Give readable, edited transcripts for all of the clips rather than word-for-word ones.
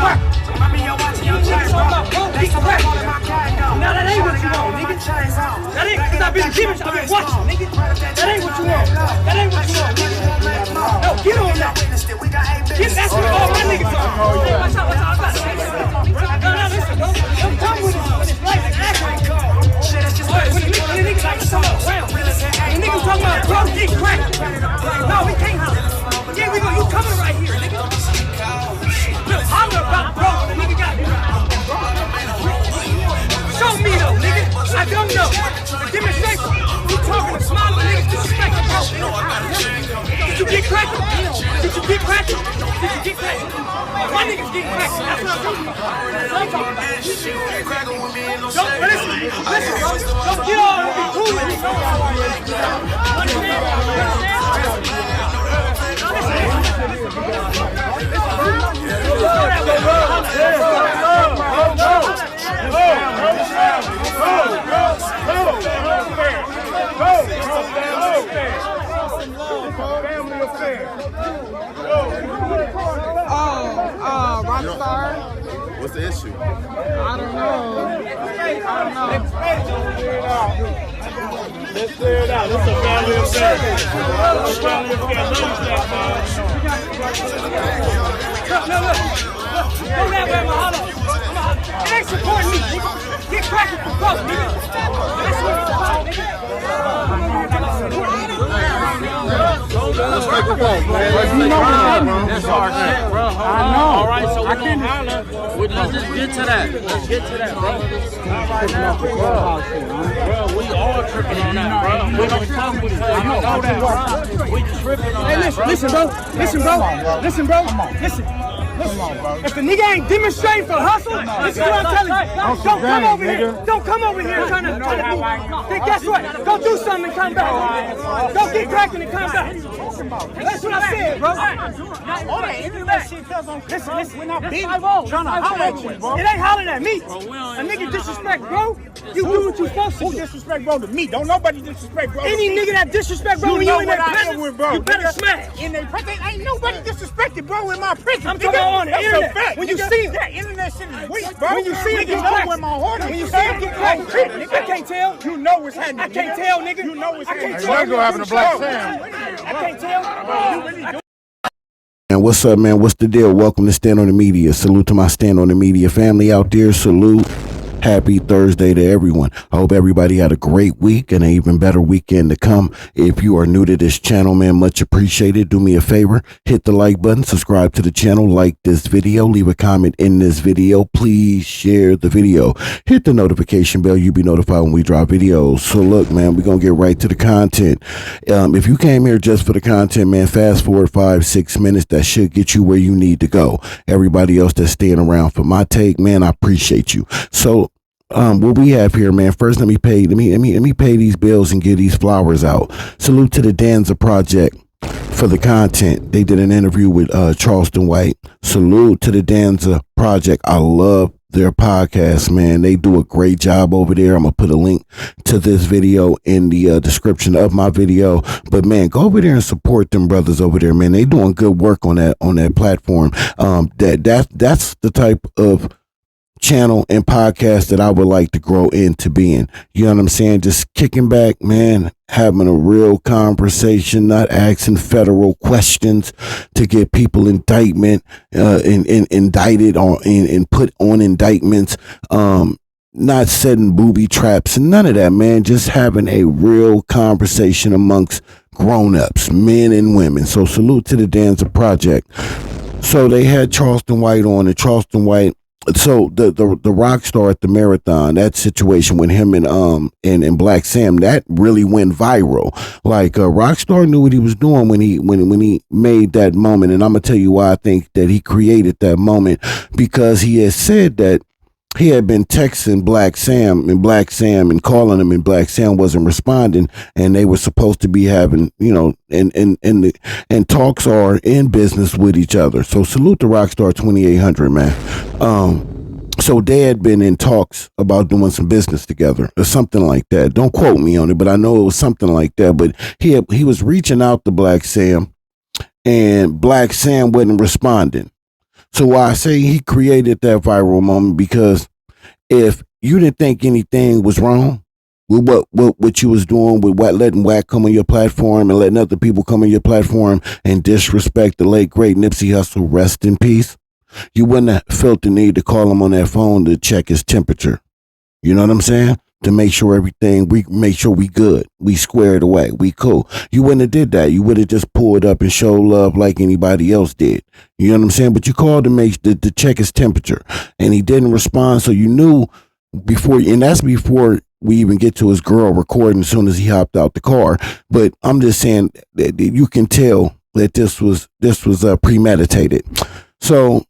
crack. Now that ain't what you want, nigga. That ain't, cause I've been giving, I've been watching, nigga. That ain't what you want. That ain't what you want, nigga. No, get on that. That's what all my niggas are. Watch out, I got it. No, listen, bro. Don't come with it when it's like an action. When the niggas like talking about round. When niggas talking about bro, get cracked. No, we can't holler. Yeah, we go, you coming right here, nigga. Look, holler about bro, the nigga got me. Show me though, nigga. I don't know. The demonstration. You talking to smiling niggas disrespecting bro. Did you get cracked? Did you get cracked? Did you get cracked? My niggas get cracked. That's what I'm talking about. That's what I'm talking about. Don't listen, bro. Don't get all of it cool with me. Rockstar. What's the issue? I don't know. Let's clear it out. This is a family affair. Go that way, Mahalo. It ain't supporting me, nigga. Get cracking for both, nigga. That's what it's about, nigga. That's our shit, bro. I know. All right, so we're going to holler. Let's just get to that. Let's get to that, bro. Right now, bro, we all tripping on that, bro. We don't talk with each other. You know that, bro. We tripping on that, bro. Listen, bro. Listen. If the nigga ain't demonstrating for hustle, this is what I'm telling you. Don't come over here. Don't come over here trying to be. Then guess what? Go do something and come back. Go get cracking and come back. That's what I said, bro. All that internet shit comes on. Listen. We're not big trying to holler at you, bro. It ain't hollering at me. A nigga disrespect, bro. You do what you supposed to do. Who disrespect, bro, to me? Don't nobody disrespect, bro. Any nigga that disrespect, bro, when you in their presence, you better smash. In their presence, ain't nobody disrespected, bro, in my presence. I'm talking about on the internet. When you see him. That internet shit is weak, bro. When you see him get cracked. When you see him get cracked. I can't tell. You know what's happening. I can't tell, nigga. You know what's happening. I can't tell. having a Black Sam. I can't tell. And what's up, man? What's the deal? Welcome to Stand on the Media. Salute to my Stand on the Media family out there. Salute. Happy Thursday to everyone. I hope everybody had a great week and an even better weekend to come. If you are new to this channel, man, much appreciated. Do me a favor, hit the like button, subscribe to the channel, like this video, leave a comment in this video. Please share the video. Hit the notification bell. You'll be notified when we drop videos. So look, man, we're going to get right to the content. If you came here just for the content, man, fast forward 5-6 minutes. That should get you where you need to go. Everybody else that's staying around for my take, man, I appreciate you. So what we have here, man, first let me pay these bills and get these flowers out. Salute to the Danza Project for the content. They did an interview with Charleston White. Salute to the Danza Project. I love their podcast, man. They do a great job over there. I'm gonna put a link to this video in the description of my video. But man, go over there and support them brothers over there, man. They doing good work on that platform. That's the type of channel and podcast that I would like to grow into being. You know what I'm saying? Just kicking back, man, having a real conversation, not asking federal questions to get people indicted and put on indictments, not setting booby traps and none of that, man. Just having a real conversation amongst grown-ups, men and women. So salute to the Danza Project. So they had Charleston White on, and Charleston White, so the Rockstar at the marathon, that situation with him and Black Sam, that really went viral. Like Rockstar knew what he was doing when he made that moment, and I'm gonna tell you why I think that he created that moment, because he had said that he had been texting Black Sam and calling him, and Black Sam wasn't responding, and they were supposed to be having, you know, and talks are in business with each other. So salute to Rockstar 2800, man. So they had been in talks about doing some business together or something like that. Don't quote me on it, but I know it was something like that. But he was reaching out to Black Sam, and Black Sam wasn't responding. So why I say he created that viral moment, because if you didn't think anything was wrong with what you was doing with letting Wack come on your platform and letting other people come on your platform and disrespect the late great Nipsey Hussle, rest in peace, you wouldn't have felt the need to call him on that phone to check his temperature. You know what I'm saying? To make sure we good, we squared away, we cool. You wouldn't have did that. You would have just pulled up and showed love like anybody else did. You know what I'm saying? But you called to check his temperature, and he didn't respond. So you knew and that's before we even get to his girl recording as soon as he hopped out the car. But I'm just saying that you can tell that this was premeditated. So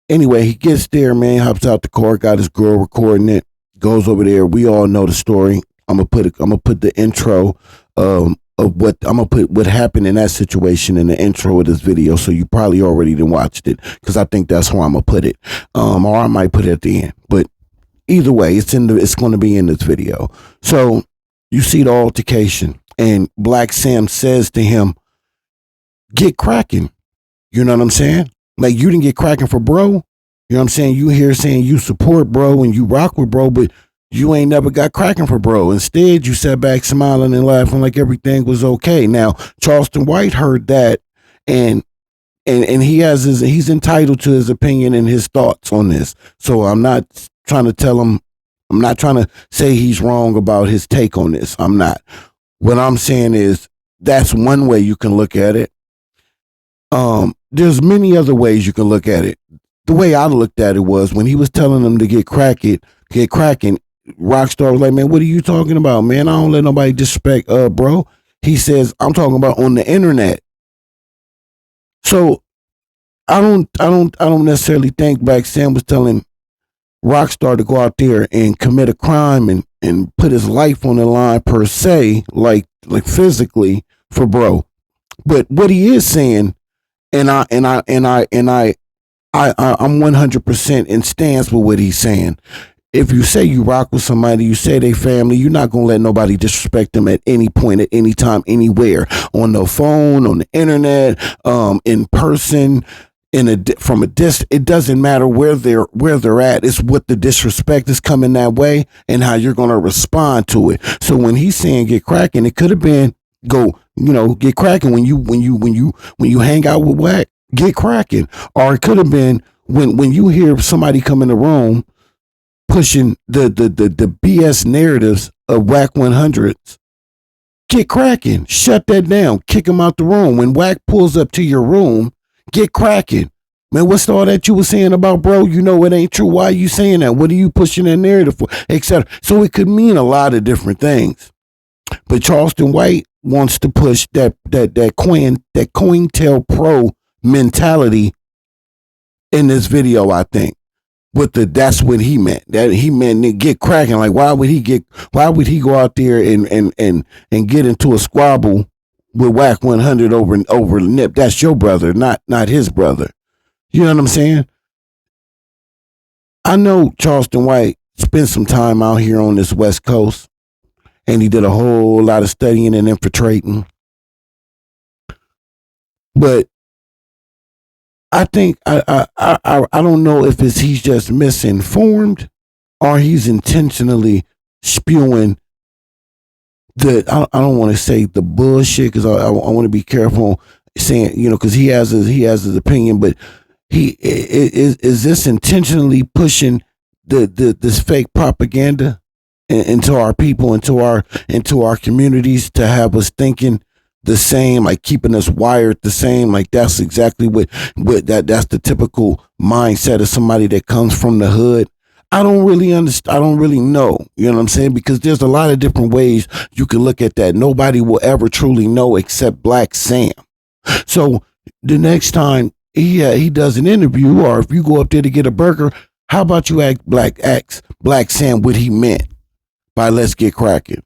anyway, he gets there, man, hops out the car, got his girl recording it. Goes over there. We all know the story. I'm gonna put the intro of what happened in that situation in the intro of this video. So you probably already done watched it, because I think that's where I'm gonna put it. Or I might put it at the end. But either way, it's gonna be in this video. So you see the altercation, and Black Sam says to him, "Get cracking." You know what I'm saying? Like, you didn't get cracking for bro. You know what I'm saying? You here saying you support bro and you rock with bro, but you ain't never got cracking for bro. Instead, you sat back smiling and laughing like everything was okay. Now, Charleston White heard that, and he's entitled to his opinion and his thoughts on this. So I'm not trying to say he's wrong about his take on this. I'm not. What I'm saying is that's one way you can look at it. There's many other ways you can look at it. The way I looked at it was when he was telling them to get cracking, Rockstar was like, "Man, what are you talking about, man? I don't let nobody disrespect bro." He says, "I'm talking about on the internet." So I don't necessarily think Black Sam was telling Rockstar to go out there and commit a crime and put his life on the line per se, like physically for bro. But what he is saying, and I'm 100% in stance with what he's saying. If you say you rock with somebody, you say they family, you're not going to let nobody disrespect them at any point, at any time, anywhere. On the phone, on the internet, in person, from a distance. It doesn't matter where they're at. It's what the disrespect is coming that way and how you're going to respond to it. So when he's saying get cracking, it could have been get cracking when you hang out with Wack. Get cracking. Or it could have been when you hear somebody come in the room pushing the BS narratives of Wack 100s. Get cracking. Shut that down. Kick him out the room. When Wack pulls up to your room, get cracking. Man, what's all that you were saying about bro? You know it ain't true. Why are you saying that? What are you pushing that narrative for? Etc. So it could mean a lot of different things. But Charleston White wants to push that COINTELPRO mentality in this video, I think. That's what he meant. That he meant to get cracking. Like, why would he go out there and get into a squabble with Wack 100 over Nip? That's your brother, not his brother. You know what I'm saying? I know Charleston White spent some time out here on this West Coast, and he did a whole lot of studying and infiltrating. But I think I don't know if he's just misinformed or he's intentionally spewing I don't want to say the bullshit, because I want to be careful saying, because he has his opinion, but he is this intentionally pushing this fake propaganda into our people, into our communities, to have us thinking the same, like keeping us wired the same. Like that's exactly that's the typical mindset of somebody that comes from the hood. I don't really understand. I don't really know. You know what I'm saying? Because there's a lot of different ways you can look at that. Nobody will ever truly know except Black Sam. So the next time he does an interview, or if you go up there to get a burger, how about you ask Black Sam what he meant by let's get cracking?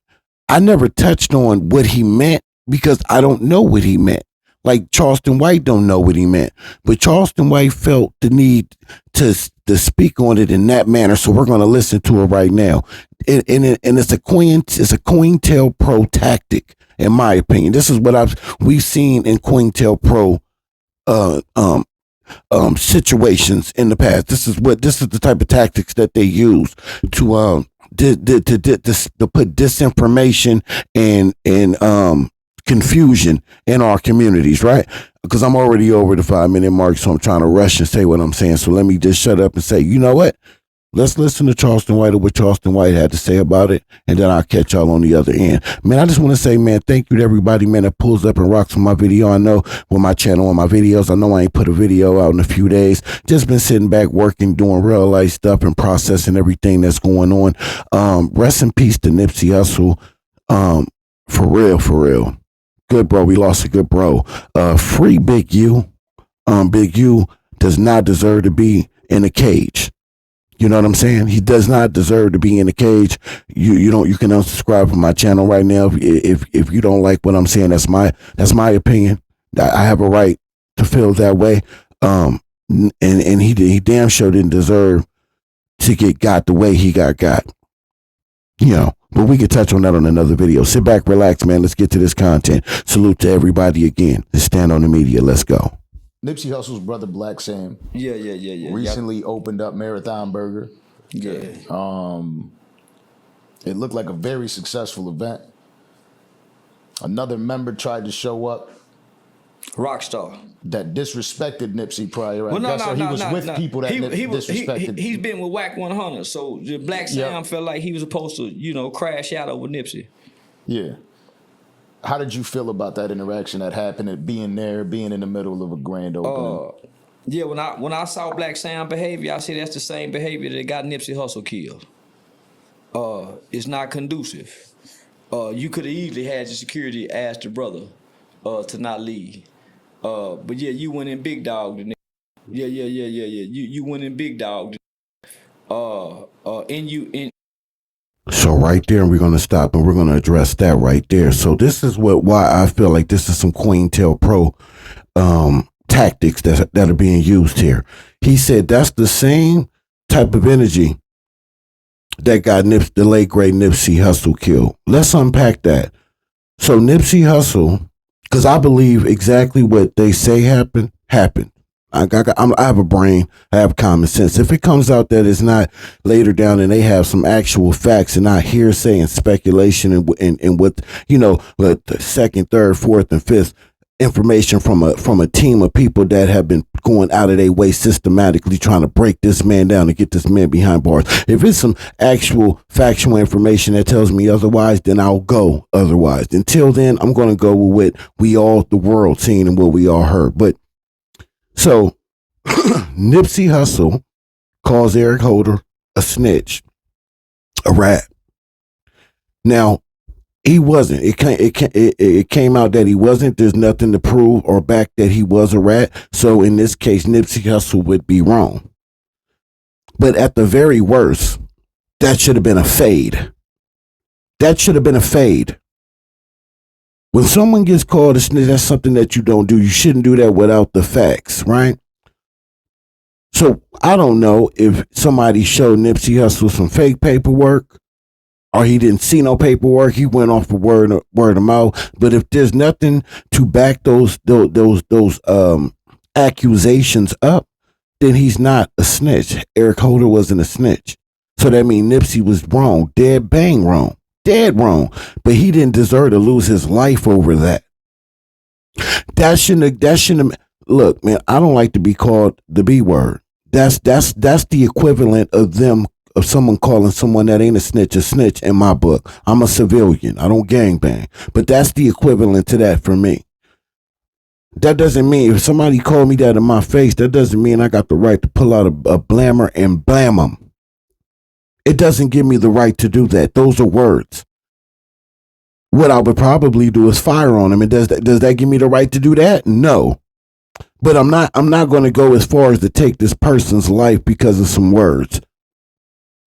I never touched on what he meant, because I don't know what he meant. Like Charleston White don't know what he meant. But Charleston White felt the need to speak on it in that manner. So we're going to listen to it right now. And it's a COINTELPRO tactic, in my opinion. This is what we've seen in COINTELPRO situations in the past. This is the type of tactics that they use to put disinformation and confusion in our communities, right? Because I'm already over the 5-minute mark, so I'm trying to rush and say what I'm saying. So let me just shut up and say, you know what? Let's listen to Charleston White or what Charleston White had to say about it, and then I'll catch y'all on the other end. Man, I just want to say, man, thank you to everybody, man, that pulls up and rocks with my video. I know with my channel and my videos, I know I ain't put a video out in a few days. Just been sitting back working, doing real life stuff and processing everything that's going on. Rest in peace to Nipsey Hussle. For real. Good bro, we lost a good bro. Free Big U. Big U does not deserve to be in a cage. You know what I'm saying? He does not deserve to be in a cage. You can unsubscribe from my channel right now if you don't like what I'm saying. That's my opinion. I have a right to feel that way. And he damn sure didn't deserve to get got the way he got. You know, but we could touch on that on another video. Sit back, relax, man. Let's get to this content. Salute to everybody again. Let's stand on the media. Let's go. Nipsey Hussle's brother, Black Sam. Yeah. Recently opened up Marathon Burger. Yeah. It looked like a very successful event. Another member tried to show up Rockstar. that disrespected Nipsey prior. Well, no. He was with people that disrespected. He's been with Whack 100, so the Black Sam felt like he was supposed to, crash out over Nipsey. Yeah. How did you feel about that interaction that happened at being in the middle of a grand opening? Yeah, when I saw Black Sam behavior, I said that's the same behavior that got Nipsey Hussle killed. It's not conducive. You could have easily had your security ask the brother to not leave. But yeah, you went in big dog. Yeah. You went in big dog. So right there, and we're going to stop and we're going to address that right there. So this is why I feel like this is some COINTELPRO tactics that are being used here. He said that's the same type of energy that got the late great Nipsey Hussle killed. Let's unpack that. So Nipsey Hussle, because I believe exactly what they say happened. I have a brain. I have common sense. If it comes out that it's not later down and they have some actual facts and not hearsay and speculation and what, the second, third, fourth, and fifth information from a team of people that have been going out of their way systematically trying to break this man down and get this man behind bars. If it's some actual factual information that tells me otherwise, then I'll go otherwise. Until then, I'm going to go with what the world seen and what we all heard. But so Nipsey Hussle calls Eric Holder a snitch, a rat. Now, he wasn't. It came out that he wasn't. There's nothing to prove or back that he was a rat. So in this case, Nipsey Hussle would be wrong. But at the very worst, that should have been a fade. When someone gets called a snitch, that's something that you don't do. You shouldn't do that without the facts, right? So I don't know if somebody showed Nipsey Hussle some fake paperwork, or he didn't see no paperwork. He went off of word of mouth. But if there's nothing to back those accusations up, then he's not a snitch. Eric Holder wasn't a snitch. So that means Nipsey was wrong, dead bang wrong. Dead wrong, but he didn't deserve to lose his life over that. That shouldn't have. Look, man, I don't like to be called the B word. That's the equivalent of someone calling someone that ain't a snitch in my book. I'm a civilian. I don't gangbang, but that's the equivalent to that for me. That doesn't mean if somebody called me that in my face, that doesn't mean I got the right to pull out a blammer and blam them. It doesn't give me the right to do that. Those are words. What I would probably do is fire on him. And does that give me the right to do that? No. But I'm not going to go as far as to take this person's life because of some words.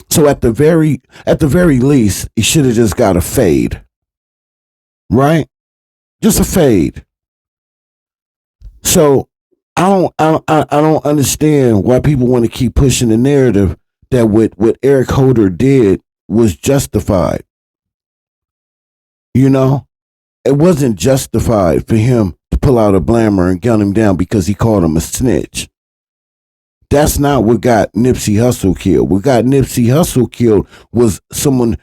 So at the very least, he should have just got a fade. Right? Just a fade. So I don't understand why people want to keep pushing the narrative that what Eric Holder did was justified. It wasn't justified for him to pull out a blammer and gun him down because he called him a snitch. That's not what got Nipsey Hussle killed. What got Nipsey Hussle killed was someone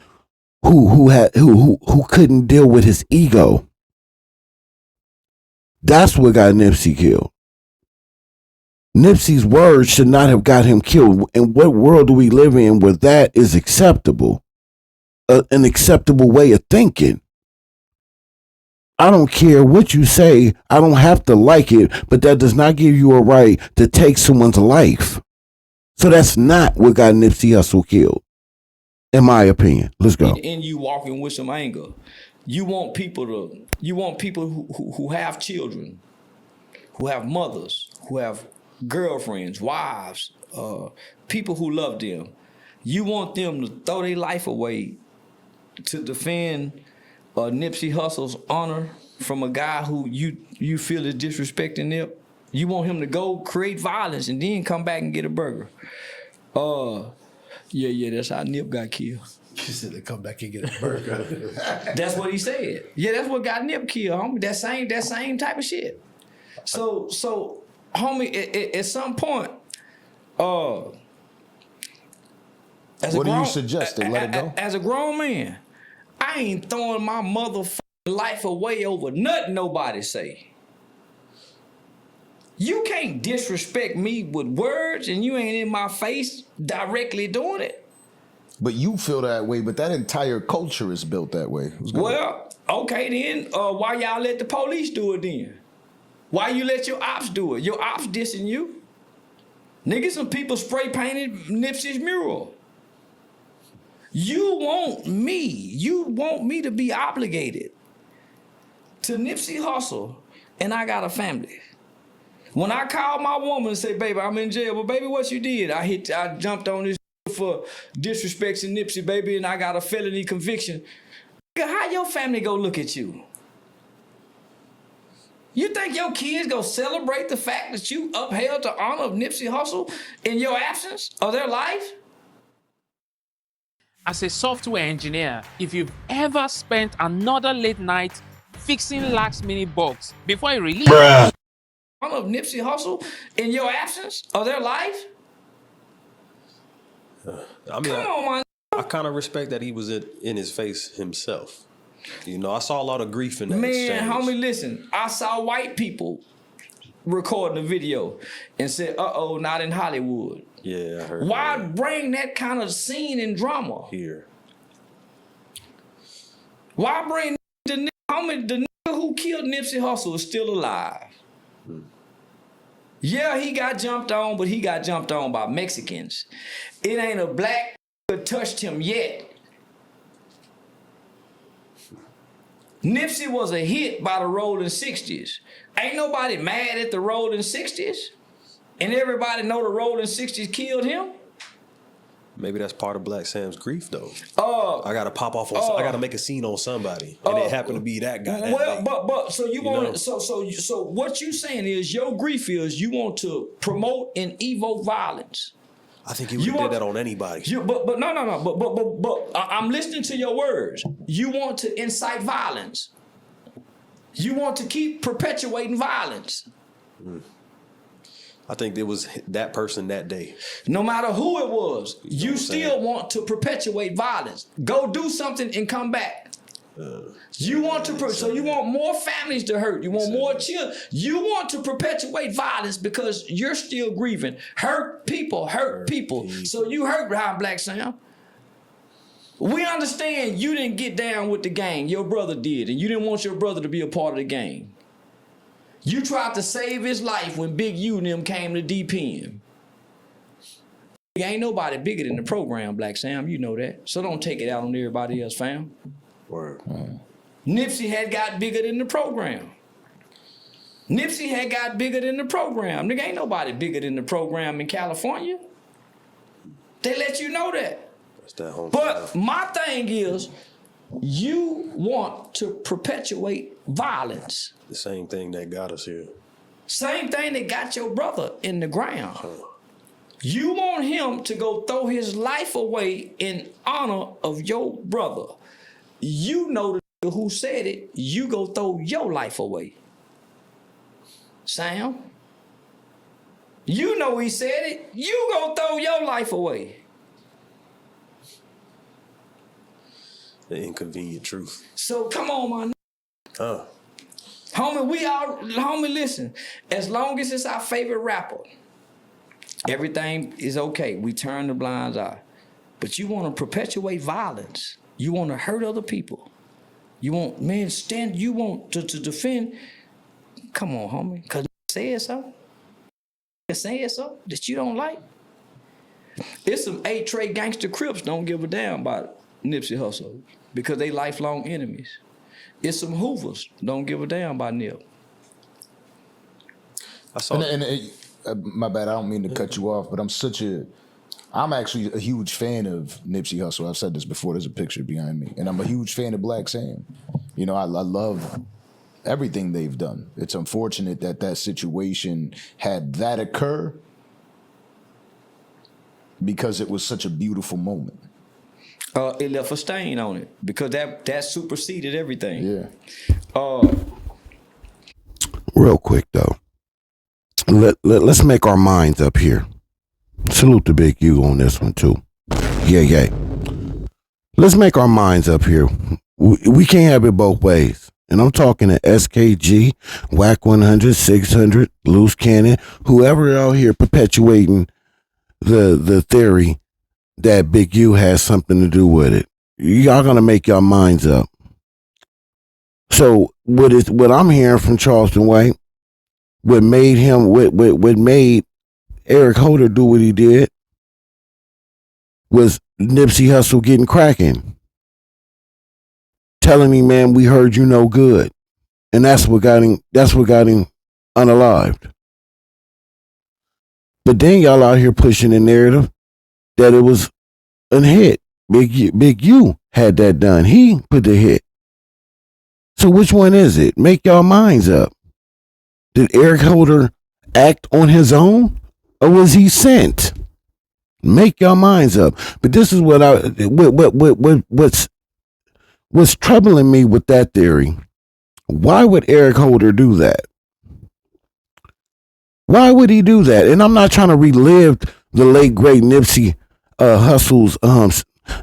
who couldn't deal with his ego. That's what got Nipsey killed. Nipsey's words should not have got him killed. In what world do we live in where that is acceptable? An acceptable way of thinking. I don't care what you say. I don't have to like it, but that does not give you a right to take someone's life. So that's not what got Nipsey Hussle killed, in my opinion. Let's go. And you walking with some anger. You want people who have children, who have mothers, who have girlfriends, wives, people who love them. You want them to throw their life away to defend Nipsey Hussle's honor from a guy who you feel is disrespecting Nip. You want him to go create violence and then come back and get a burger. Yeah, that's how Nip got killed. You said they come back and get a burger. That's what he said. Yeah, that's what got Nip killed, homie. That same type of shit. So homie, at some point, what do you suggest? Let it go? As a grown man, I ain't throwing my motherfucking life away over nothing nobody say. You can't disrespect me with words and you ain't in my face directly doing it. But you feel that way, but that entire culture is built that way. Well, okay then, why y'all let the police do it then? Why you let your ops do it? Your ops dissing you. Nigga, some people spray painted Nipsey's mural. You want me to be obligated to Nipsey Hussle, and I got a family. When I call my woman and say, baby, I'm in jail, but baby, what you did? I jumped on this for disrespecting Nipsey, baby, and I got a felony conviction. How your family go look at you? You think your kids go celebrate the fact that you upheld the honor of Nipsey Hussle in your absence of their life? As a software engineer, if you've ever spent another late night fixing last-minute bugs before you release honor of Nipsey Hussle in your absence of their life? I kind of respect that he was in his face himself. You know, I saw a lot of grief in that exchange. Man, homie, listen. I saw white people recording a video and said, uh-oh, not in Hollywood. Yeah, I heard. Why bring that kind of scene and drama here? Why bring the nigga who killed Nipsey Hussle is still alive? Yeah, he got jumped on, but he got jumped on by Mexicans. It ain't a black that touched him yet. Nipsey was a hit by the Rolling 60s. Ain't nobody mad at the Rolling 60s? And everybody know the Rolling 60s killed him? Maybe that's part of Black Sam's grief, though. I gotta pop off on. I gotta make a scene on somebody, and it happened to be that guy. But so you want so what you saying is your grief is you want to promote and evoke violence. I think he would have did that on anybody. But no. But I'm listening to your words. You want to incite violence. You want to keep perpetuating violence. I think it was that person that day. No matter who it was, you still want to perpetuate violence. Go do something and come back. You want to, so you want more families to hurt. You want more children. You want to perpetuate violence because you're still grieving. Hurt people. So you hurt behind Black Sam. We understand you didn't get down with the gang. Your brother did, and you didn't want your brother to be a part of the gang. You tried to save his life when Big U and them came to DPM. Ain't nobody bigger than the program, Black Sam. You know that. So don't take it out on everybody else, fam. Word. Nipsey had got bigger than the program. Nipsey had got bigger than the program. Nigga, ain't nobody bigger than the program in California. They let you know that. That's that home. But my thing is, you want to perpetuate violence. The same thing that got us here. Same thing that got your brother in the ground. You want him to go throw his life away in honor of your brother. You know the nigga who said it, you go throw your life away. Sam? You know he said it. You gonna throw your life away. The inconvenient truth. So come on, my homie, listen. As long as it's our favorite rapper, everything is okay. We turn the blind eye. But you want to perpetuate violence. You want to hurt other people. You want, you want to defend. Come on, homie. Because said something. Saying something that you don't like. It's some 8-tray gangster Crips don't give a damn about Nipsey Hussle because they lifelong enemies. It's some Hoovers don't give a damn about Nip. I saw my bad, I don't mean to cut you off, but I'm actually a huge fan of Nipsey Hussle. I've said this before, there's a picture behind me. And I'm a huge fan of Black Sam. You know, I love everything they've done. It's unfortunate that situation had that occur because it was such a beautiful moment. It left a stain on it because that superseded everything. Yeah. Real quick though, let's make our minds up here. Salute to Big U on this one too. Yeah. Let's make our minds up here. We can't have it both ways. And I'm talking to SKG, Whack 100, 600, Loose Cannon, whoever out here perpetuating the theory that Big U has something to do with it. Y'all gonna make your minds up. So what I'm hearing from Charleston White, what made Eric Holder do what he did was Nipsey Hussle getting cracking. Telling him, man, we heard you no good. And that's what got him unalived. But then y'all out here pushing the narrative that it was a hit. Big U had that done. He put the hit. So which one is it? Make y'all minds up. Did Eric Holder act on his own? Or was he sent? Make y'all minds up. But this is what's troubling me with that theory. Why would Eric Holder do that? Why would he do that? And I'm not trying to relive the late great Nipsey Hussle's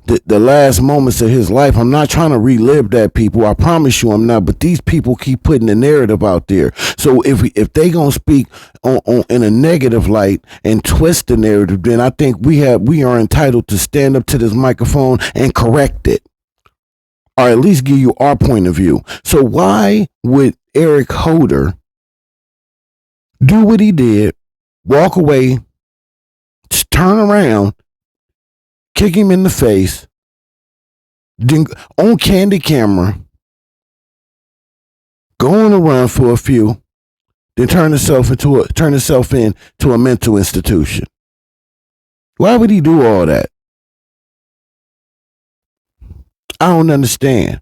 the last moments of his life. I'm not trying to relive that, people. I promise you I'm not. But these people keep putting the narrative out there. So if they gonna speak on in a negative light and twist the narrative, then I think we are entitled to stand up to this microphone and correct it. Or at least give you our point of view. So why would Eric Holder do what he did, walk away, turn around, kick him in the face, then on candy camera, go on a run for a few, then turn himself into a mental institution? Why would he do all that? I don't understand.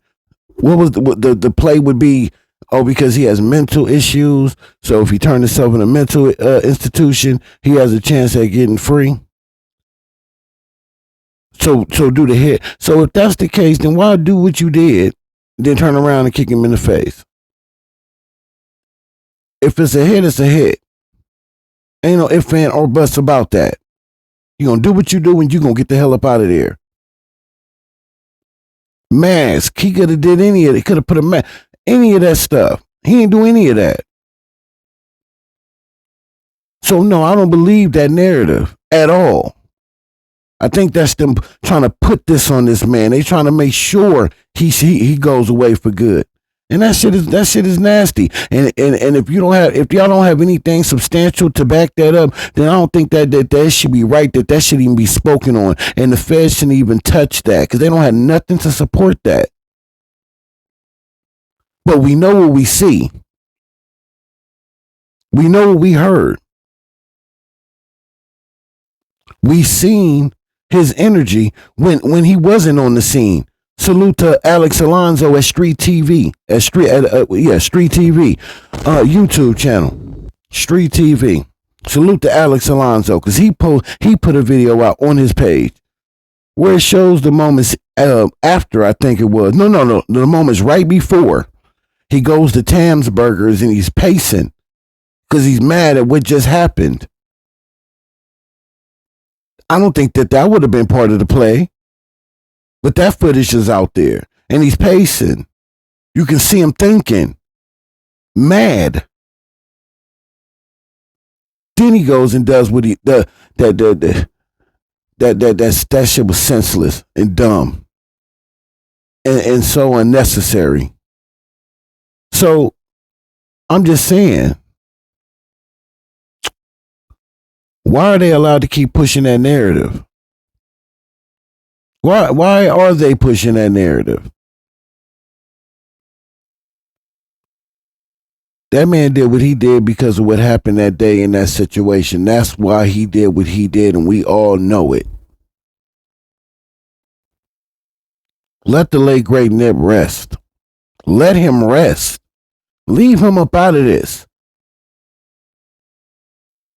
What was the play would be? Oh, because he has mental issues. So if he turned himself in a mental institution, he has a chance at getting free. So do the hit. So if that's the case, then why do what you did, then turn around and kick him in the face? If it's a hit, it's a hit. Ain't no ifs, and or buts about that. You're gonna do what you do, and you're gonna get the hell up out of there. Mask. He could have did any of it. He could have put a mask. Any of that stuff. He ain't do any of that. So no, I don't believe that narrative at all. I think that's them trying to put this on this man. They trying to make sure he goes away for good. And that shit is nasty. And if y'all don't have anything substantial to back that up, then I don't think that should be right, that should even be spoken on. And the feds shouldn't even touch that because they don't have nothing to support that. But we know what we see. We know what we heard. We seen his energy when he wasn't on the scene. Salute to Alex Alonso at Street TV. Street TV. YouTube channel. Street TV. Salute to Alex Alonso, because he put a video out on his page where it shows the moments after, I think it was. No. The moments right before. He goes to Tam's Burgers and he's pacing because he's mad at what just happened. I don't think that would have been part of the play. But that footage is out there. And he's pacing. You can see him thinking. Mad. Then he goes and does what that shit was senseless and dumb. And so unnecessary. So I'm just saying, why are they allowed to keep pushing that narrative? Why are they pushing that narrative? That man did what he did because of what happened that day in that situation. That's why he did what he did, and we all know it. Let the late great Nip rest. Let him rest. Leave him up out of this.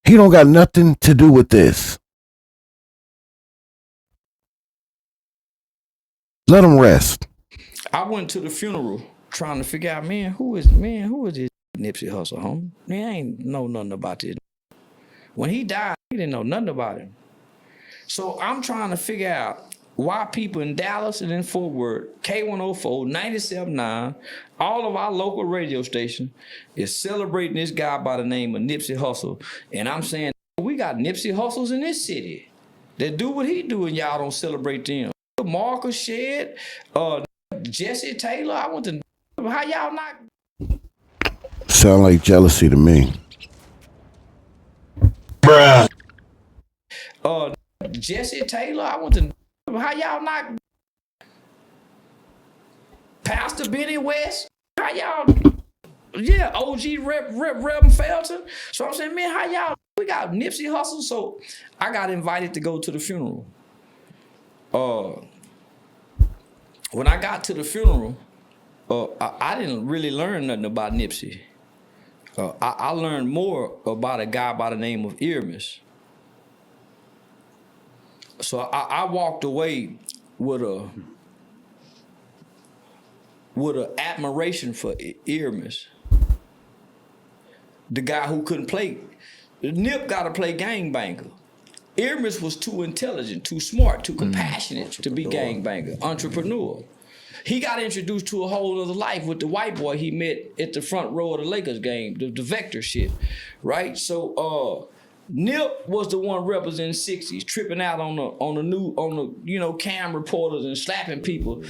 He don't got nothing to do with this. Let him rest. I went to the funeral trying to figure out, who is this Nipsey Hussle, homie? Man, I ain't know nothing about this. When he died, he didn't know nothing about him. So I'm trying to figure out why people in Dallas and in Fort Worth, K104, 97.9, all of our local radio stations is celebrating this guy by the name of Nipsey Hussle. And I'm saying, we got Nipsey Hussles in this city that do what he do and y'all don't celebrate them. Marcus Shed, Jesse Taylor, I went to, how y'all not? Sound like jealousy to me. Bruh. Jesse Taylor, I went to, how y'all not? Pastor Benny West, how y'all? Yeah, OG Reverend Felton. So I'm saying, how y'all? We got Nipsey Hussle, so I got invited to go to the funeral. When I got to the funeral, I didn't really learn nothing about Nipsey. I learned more about a guy by the name of Irmis. So I walked away with a admiration for Irmis. The guy who couldn't play. Nip got to play gangbanger. Irmis was too intelligent, too smart, too compassionate to be gangbanger, entrepreneur. He got introduced to a whole other life with the white boy he met at the front row of the Lakers game, the Vector shit, right? So Nip was the one representing 60s, tripping out on the cam reporters and slapping people.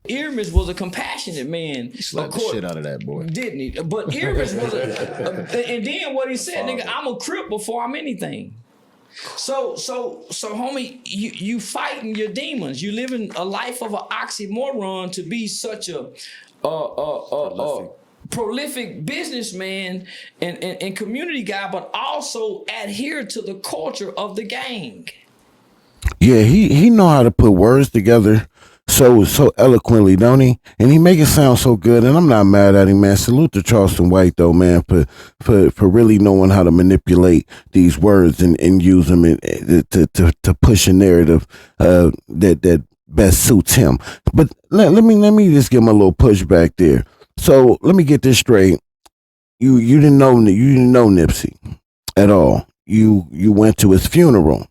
Irmis was a compassionate man. He slapped the shit out of that boy. Didn't he? But Irmis was and then what he said, nigga, I'm a Crip before I'm anything. So homie, you fighting your demons. You living a life of an oxymoron to be such a prolific businessman and community guy, but also adhere to the culture of the gang. Yeah, he know how to put words together so eloquently, don't he? And he make it sound so good, and I'm not mad at him, man. Salute to Charleston White, though, man, for really knowing how to manipulate these words and use them to push a narrative that best suits him. But let me just give him a little pushback there. So let me get this straight. You didn't know Nipsey at all. You went to his funeral.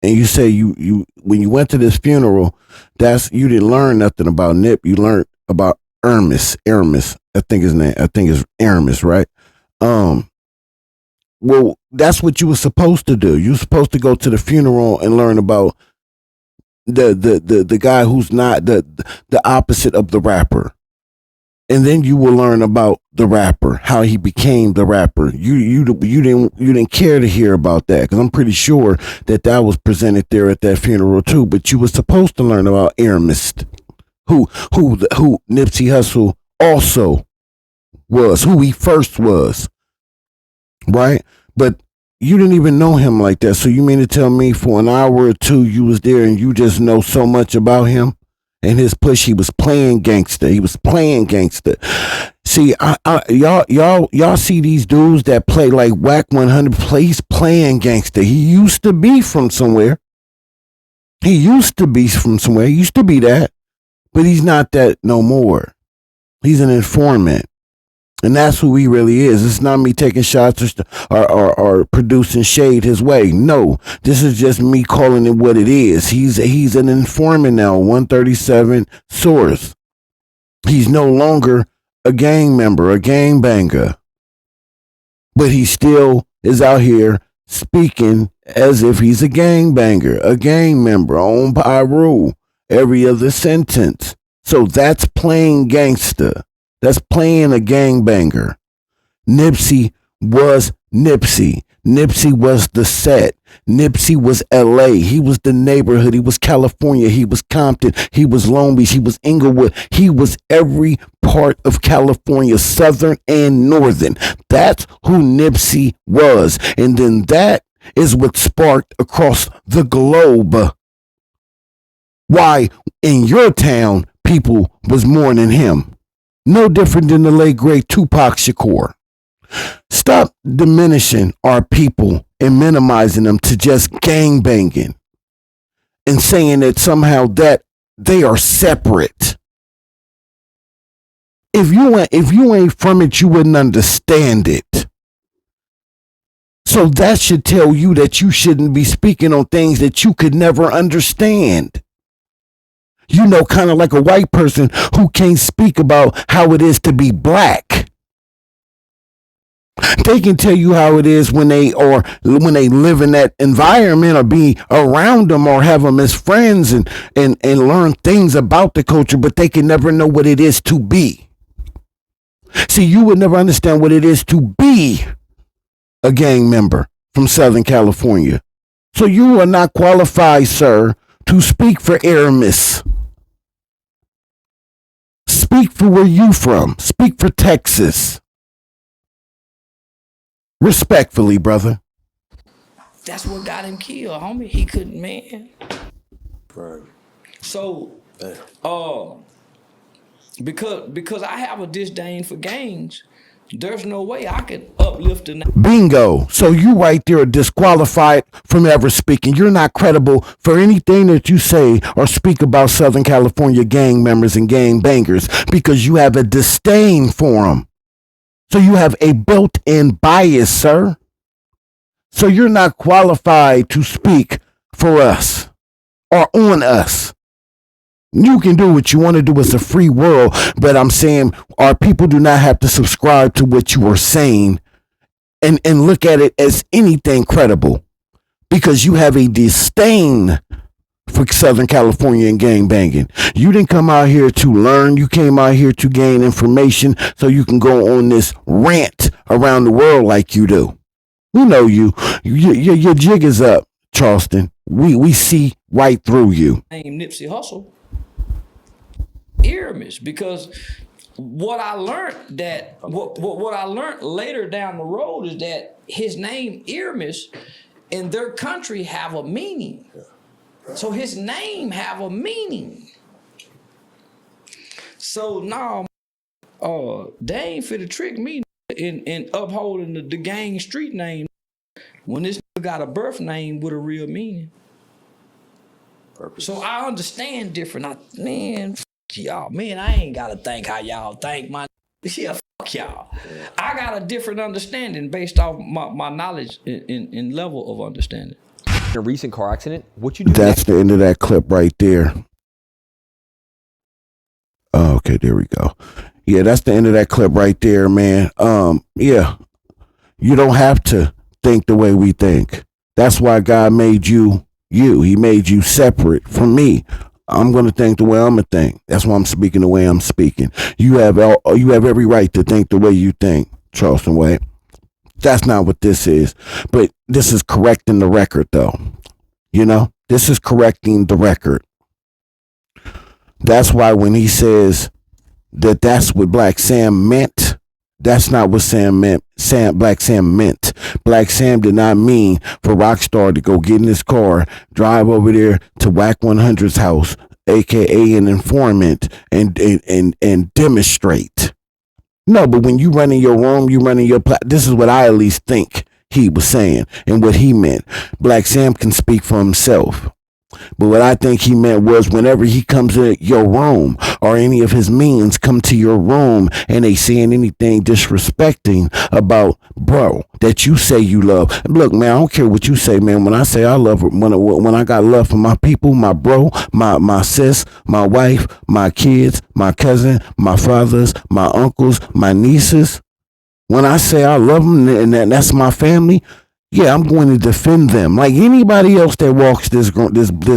And you say you when you went to this funeral, you didn't learn nothing about Nip. You learned about Irmis. I think his name. I think it's Irmis, right? Well, that's what you were supposed to do. You were supposed to go to the funeral and learn about the guy who's not the opposite of the rapper. And then you will learn about the rapper, how he became the rapper. You didn't care to hear about that, because I'm pretty sure that was presented there at that funeral too. But you were supposed to learn about Irmis, who Nipsey Hussle also was, who he first was, right? But you didn't even know him like that. So you mean to tell me for an hour or two you was there and you just know so much about him? And his push, he was playing gangster. See, y'all see these dudes that play like Whack 100. He's playing gangster. He used to be from somewhere. He used to be that, but he's not that no more. He's an informant. And that's who he really is. It's not me taking shots or producing shade his way. No, this is just me calling it what it is. He's an informant now, 137 source. He's no longer a gang member, a gang banger. But he still is out here speaking as if he's a gang banger, a gang member on Pyru, every other sentence. So that's playing gangster. That's playing a gangbanger. Nipsey was Nipsey. Nipsey was the set. Nipsey was LA. He was the neighborhood. He was California. He was Compton. He was Long Beach. He was Inglewood. He was every part of California, Southern and Northern. That's who Nipsey was. And then that is what sparked across the globe why in your town people was mourning him. No different than the late great Tupac Shakur. Stop diminishing our people and minimizing them to just gangbanging and saying that somehow that they are separate. If you ain't from it, you wouldn't understand it. So that should tell you that you shouldn't be speaking on things that you could never understand. You know, kind of like a white person who can't speak about how it is to be black. They can tell you how it is when they live in that environment or be around them or have them as friends and learn things about the culture, but they can never know what it is to be. See, you would never understand what it is to be a gang member from Southern California. So you are not qualified, sir, to speak for Aramis. Speak for where you from. Speak for Texas. Respectfully, brother. That's what got him killed, homie. He couldn't, man. Right. So, because I have a disdain for gangs, there's no way I could uplift the name. Bingo. So you right there are disqualified from ever speaking. You're not credible for anything that you say or speak about Southern California gang members and gang bangers because you have a disdain for them. So you have a built-in bias, sir. So you're not qualified to speak for us or on us. You can do what you want to do. It's a free world. But I'm saying our people do not have to subscribe to what you are saying and look at it as anything credible because you have a disdain for Southern California and gang banging. You didn't come out here to learn. You came out here to gain information so you can go on this rant around the world like you do. We know you. Your jig is up, Charleston. We see right through you. Name Nipsey Hussle. Aramis, because what I learned what I learned later down the road is that his name Aramis in their country have a meaning. So his name have a meaning. So now, they ain't finna trick me in upholding the gang street name when this got a birth name with a real meaning. Purpose. So I understand different. Y'all, man, I ain't gotta think how y'all think, my yeah, fuck y'all. Yeah. I got a different understanding based off my knowledge and level of understanding. A recent car accident, what you do? That's the end of that clip right there. Oh, okay, there we go. Yeah, that's the end of that clip right there, man. Yeah, you don't have to think the way we think. That's why God made you. He made you separate from me. I'm going to think the way I'm going to think. That's why I'm speaking the way I'm speaking. You have every right to think the way you think, Charleston Way. That's not what this is. But this is correcting the record, though. You know, this is correcting the record. That's why when he says that that's what Black Sam meant, that's not what Sam meant. Black Sam meant. Black Sam did not mean for Rockstar to go get in his car, drive over there to Whack 100's house, aka an informant, and demonstrate. No, but when you run in your room, you run in your this is what I at least think he was saying and what he meant. Black Sam can speak for himself. But what I think he meant was whenever he comes in your room or any of his minions come to your room and they saying anything disrespecting about bro that you say you love. Look, man, I don't care what you say, man. When I say I love, when I got love for my people, my bro, my sis, my wife, my kids, my cousin, my fathers, my uncles, my nieces. When I say I love them and that's my family. Yeah, I'm going to defend them like anybody else that walks this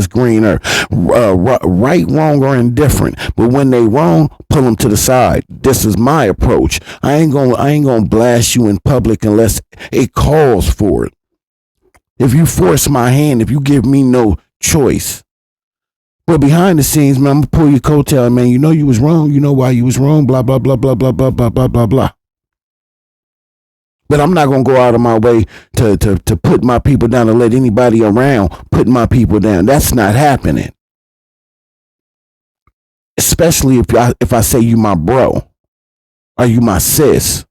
green earth, right, wrong, or indifferent. But when they wrong, pull them to the side. This is my approach. I ain't gonna blast you in public unless it calls for it. If you force my hand, if you give me no choice. But behind the scenes, man, I'm gonna pull your coattail, man. You know you was wrong. You know why you was wrong. Blah blah blah blah blah blah blah blah blah blah. But I'm not going to go out of my way to put my people down and let anybody around put my people down. That's not happening. Especially if I say you my bro or you my sis.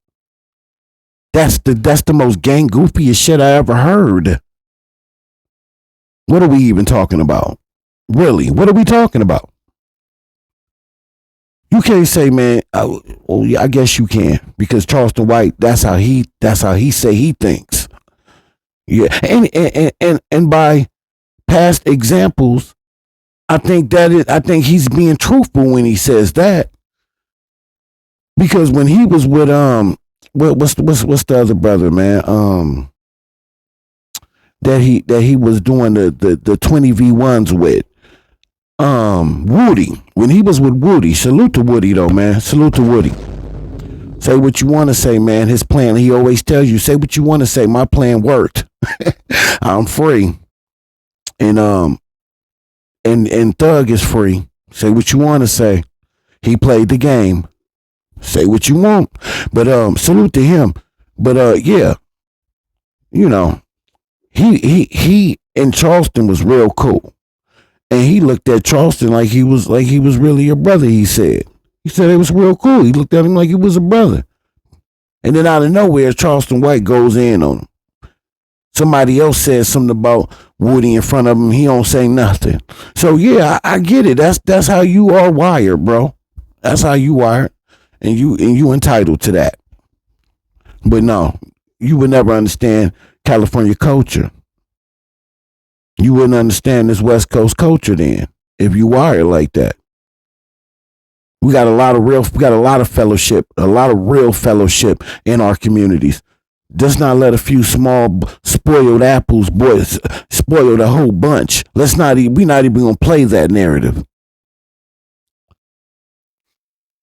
That's the most gang goofiest shit I ever heard. What are we even talking about? Really? What are we talking about? You can't say, man. Well, yeah, I guess you can because Charleston White. That's how he say he thinks. Yeah, and by past examples, I think he's being truthful when he says that. Because when he was with what's the other brother, man? That he was doing the 20v1s with. Woody, when he was with Woody, salute to Woody though, man. Salute to Woody. Say what you want to say, man. His plan, he always tells you, say what you want to say. My plan worked. I'm free. And Thug is free. Say what you want to say. He played the game. Say what you want. But salute to him. But yeah. You know, he in Charleston was real cool. And he looked at Charleston like he was really a brother, he said. He said it was real cool. He looked at him like he was a brother. And then out of nowhere, Charleston White goes in on him. Somebody else says something about Woody in front of him. He don't say nothing. So yeah, I get it. That's how you are wired, bro. That's how you wired. And you entitled to that. But no, you would never understand California culture. You wouldn't understand this West Coast culture then if you wired like that. We got a lot of fellowship, a lot of real fellowship in our communities. Just not let a few small spoiled apples, boys, spoil the whole bunch. We're not even gonna play that narrative.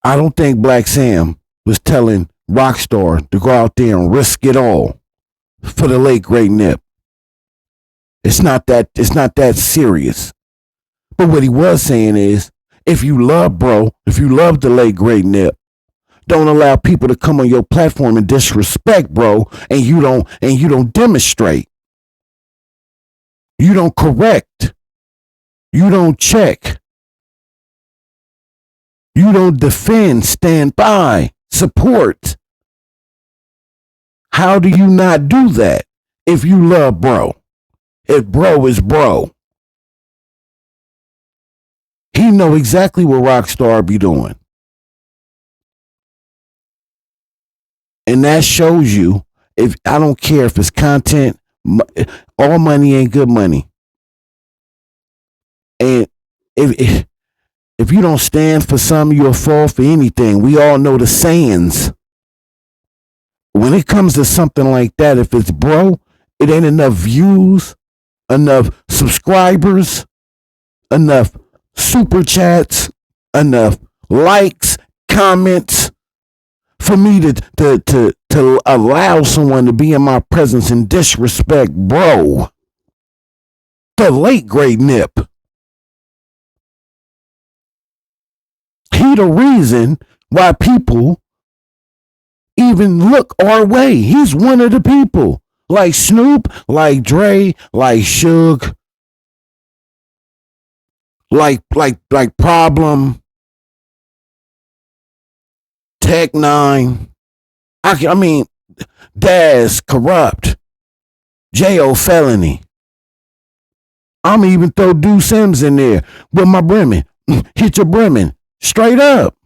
I don't think Black Sam was telling Rockstar to go out there and risk it all for the late great Nip. It's not that serious. But what he was saying is, if you love the late great Nip, don't allow people to come on your platform and disrespect, bro, and you don't demonstrate. You don't correct. You don't check. You don't defend, stand by, support. How do you not do that if you love bro? If bro is bro. He know exactly what Rockstar be doing. And that shows you, if I don't care if it's content, all money ain't good money. And if you don't stand for something, you'll fall for anything. We all know the sayings. When it comes to something like that, if it's bro, it ain't enough views, enough subscribers, enough super chats, enough likes, comments for me to allow someone to be in my presence and disrespect bro. The late great Nip. He the reason why people even look our way. He's one of the people. Like Snoop, like Dre, like Suge, like Problem, Tech Nine. I mean, Daz, Corrupt, J.O. Felony. I'm even throw Do Sims in there with my Bremen. Hit your Bremen. Straight up.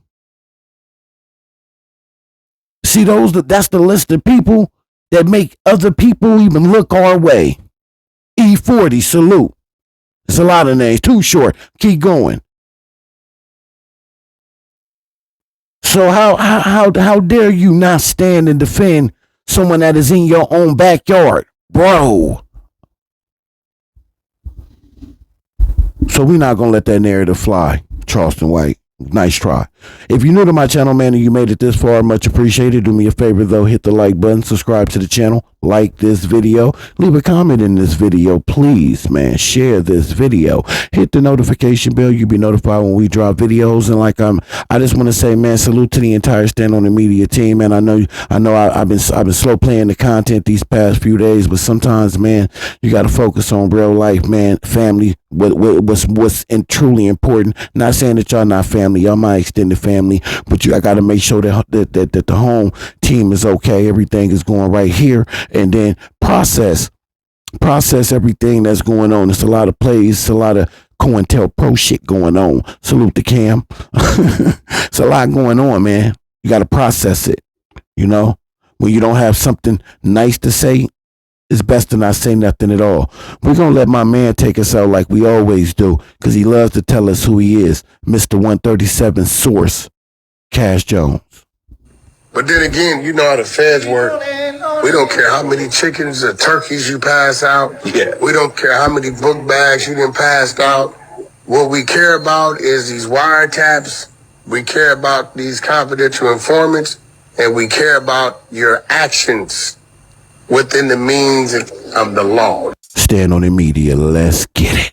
See, that's the list of people that make other people even look our way. E40, salute. It's a lot of names. Too short. Keep going. So how dare you not stand and defend someone that is in your own backyard, bro? So we're not gonna let that narrative fly, Charleston White. Nice try. If you're new to my channel, man, and you made it this far, much appreciated. Do me a favor, though. Hit the like button. Subscribe to the channel. Like this video. Leave a comment in this video. Please, man. Share this video. Hit the notification bell. You'll be notified when we drop videos. And I just want to say, man, salute to the entire Stand on the Media team. Man, I know I've been slow playing the content these past few days, but sometimes, man, you got to focus on real life, man. Family. What's truly important. Not saying that y'all not family, y'all my extended family, but I got to make sure that the home team is okay, everything is going right here, and then process everything that's going on. It's a lot of plays, it's a lot of COINTELPRO shit going on. Salute to Cam. It's a lot going on, man. You got to process it. You know, when you don't have something nice to say, it's best to not say nothing at all. We're going to let my man take us out like we always do, because he loves to tell us who he is. Mr. 137 Source, Cash Jones. But then again, you know how the feds work. We don't care how many chickens or turkeys you pass out. Yeah. We don't care how many book bags you done passed out. What we care about is these wiretaps. We care about these confidential informants. And we care about your actions within the means of the law. Stand on the Media. Let's get it.